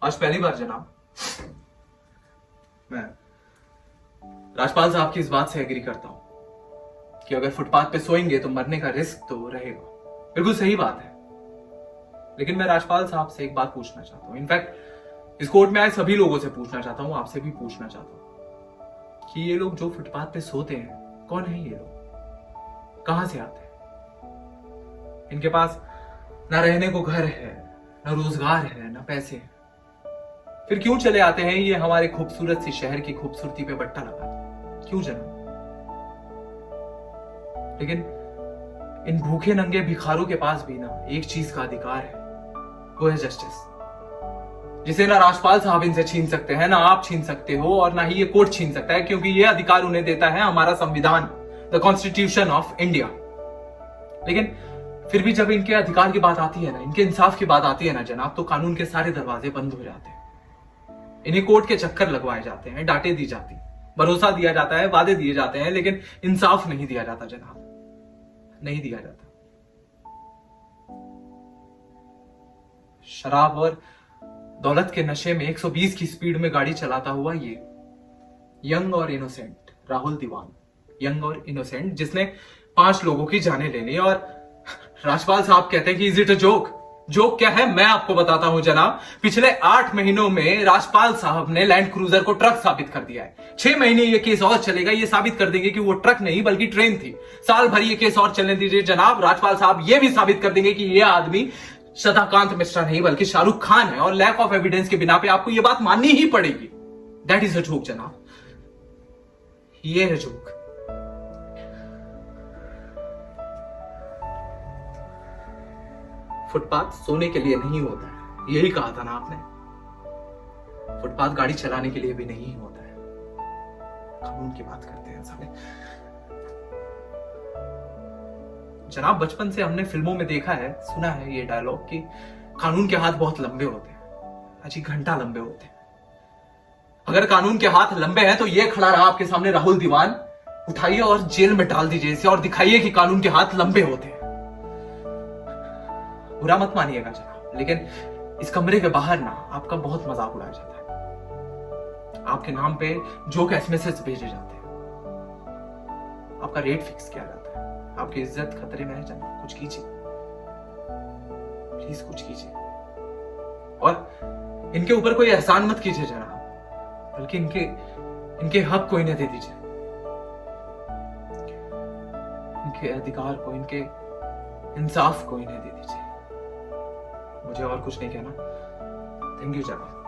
आज पहली बार जनाब मैं राजपाल साहब की इस बात से एग्री करता हूं कि अगर फुटपाथ पे सोएंगे तो मरने का रिस्क तो रहेगा। बिल्कुल सही बात है। लेकिन मैं राजपाल साहब से एक बात पूछना चाहता हूं, इनफैक्ट इस कोर्ट में आए सभी लोगों से पूछना चाहता हूं, आपसे भी पूछना चाहता हूं कि ये लोग जो फुटपाथ पे सोते हैं कौन है ये लोग, कहां से आते हैं? इनके पास ना रहने को घर है, ना रोजगार है, ना पैसे हैं, फिर क्यों चले आते हैं ये हमारे खूबसूरत सी शहर की खूबसूरती पे बट्टा लगाते? क्यों जनाब? लेकिन इन भूखे नंगे भिखारों के पास भी ना एक चीज का अधिकार है, वो है जस्टिस, जिसे ना राजपाल साहब इनसे छीन सकते हैं, ना आप छीन सकते हो, और ना ही ये कोर्ट छीन सकता है, क्योंकि ये अधिकार उन्हें देता है हमारा संविधान, द कॉन्स्टिट्यूशन ऑफ इंडिया। लेकिन फिर भी जब इनके अधिकार की बात आती है ना, इनके इंसाफ की बात आती है ना जनाब, तो कानून के सारे दरवाजे बंद हो जाते हैं। इन्हें कोर्ट के चक्कर लगवाए जाते हैं, डांटे दी जाती, भरोसा दिया जाता है, वादे दिए जाते हैं, लेकिन इंसाफ नहीं दिया जाता जनाब, नहीं दिया जाता। शराब और दौलत के नशे में 120 की स्पीड में गाड़ी चलाता हुआ ये यंग और इनोसेंट राहुल दीवान, यंग और इनोसेंट, जिसने 5 लोगों की जानें ले ली, और राजपाल साहब कहते हैं कि is it a joke? Joke क्या है मैं आपको बताता हूं जनाब। पिछले 8 महीनों में राजपाल साहब ने लैंड क्रूजर को ट्रक साबित कर दिया है। 6 महीने ये केस और चलेगा, ये साबित कर देंगे कि वो ट्रक नहीं बल्कि ट्रेन थी। साल भर ये केस और चलने दीजिए जनाब, राजपाल साहब ये भी साबित कर देंगे कि ये आदमी सदाकांत मिश्रा नहीं बल्कि शाहरुख खान है, और लैक ऑफ एविडेंस के बिना पे आपको ये बात माननी ही पड़ेगी। दैट इज अ जोक जनाब, ये है जोक। फुटपाथ सोने के लिए नहीं होता है, यही कहा था ना आपने। फुटपाथ गाड़ी चलाने के लिए भी नहीं होता है। कानून की बात करते हैं साले। जनाब बचपन से हमने फिल्मों में देखा है, सुना है ये डायलॉग कि कानून के हाथ बहुत लंबे होते हैं, अजी घंटा लंबे होते हैं। अगर कानून के हाथ लंबे हैं तो ये खड़ा रहा आपके सामने राहुल दीवान, उठाइए और जेल में डाल दीजिए इसे, और दिखाइए कि कानून के हाथ लंबे होते हैं। बुरा मत मानिएगा जनाब, लेकिन इस कमरे के बाहर ना आपका बहुत मजाक उड़ाया जाता है, आपके नाम पे जोक एसएमएस भेजे जाते हैं, आपका रेट फिक्स किया जाता है, आपकी इज्जत खतरे में है जनाब। कुछ कीजिए प्लीज, कुछ कीजिए। और इनके ऊपर कोई एहसान मत कीजिए जनाब, बल्कि इनके हक को इन्हें दे दीजिए, इनके अधिकार को, इनके इंसाफ को इन्हें दे दीजिए। मुझे और कुछ नहीं कहना। थैंक यू जनाब।